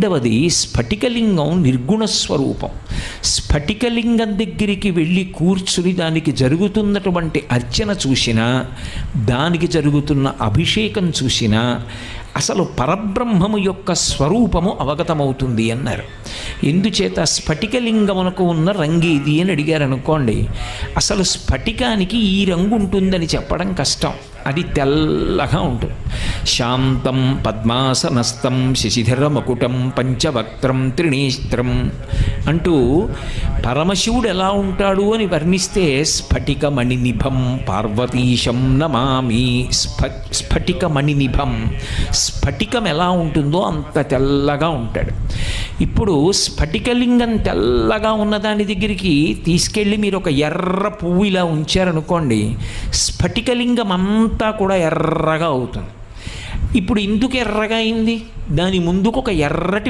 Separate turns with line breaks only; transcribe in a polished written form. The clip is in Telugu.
రెండవది స్ఫటికలింగం నిర్గుణ స్వరూపం. స్ఫటికలింగం దగ్గరికి వెళ్ళి కూర్చుని దానికి జరుగుతున్నటువంటి అర్చన చూసినా, దానికి జరుగుతున్న అభిషేకం చూసినా అసలు పరబ్రహ్మము యొక్క స్వరూపము అవగతమవుతుంది అన్నారు. ఎందుచేత స్ఫటికలింగమునకు ఉన్న రంగేది అని అడిగారు అనుకోండి, అసలు స్ఫటికానికి ఈ రంగు ఉంటుందని చెప్పడం కష్టం. అది తెల్లగా ఉంటుంది. శాంతం పద్మాసనస్థం శశిధర మకుటం పంచవక్త్రం త్రినేత్రం అంటూ పరమశివుడు ఎలా ఉంటాడు అని వర్ణిస్తే స్ఫటిక మణినిభం పార్వతీశం నమామి. స్ఫటిక మణినిభం, స్ఫటికం ఎలా ఉంటుందో అంత తెల్లగా ఉంటాడు. ఇప్పుడు స్ఫటికలింగం తెల్లగా ఉన్నదాని దగ్గరికి తీసుకెళ్ళి మీరు ఒక ఎర్ర పువ్వు ఇలా ఉంచారనుకోండి, స్ఫటికలింగం అంతా కూడా ఎర్రగా అవుతుంది. ఇప్పుడు ఎందుకు ఎర్రగా అయింది? దాని ముందుకు ఒక ఎర్రటి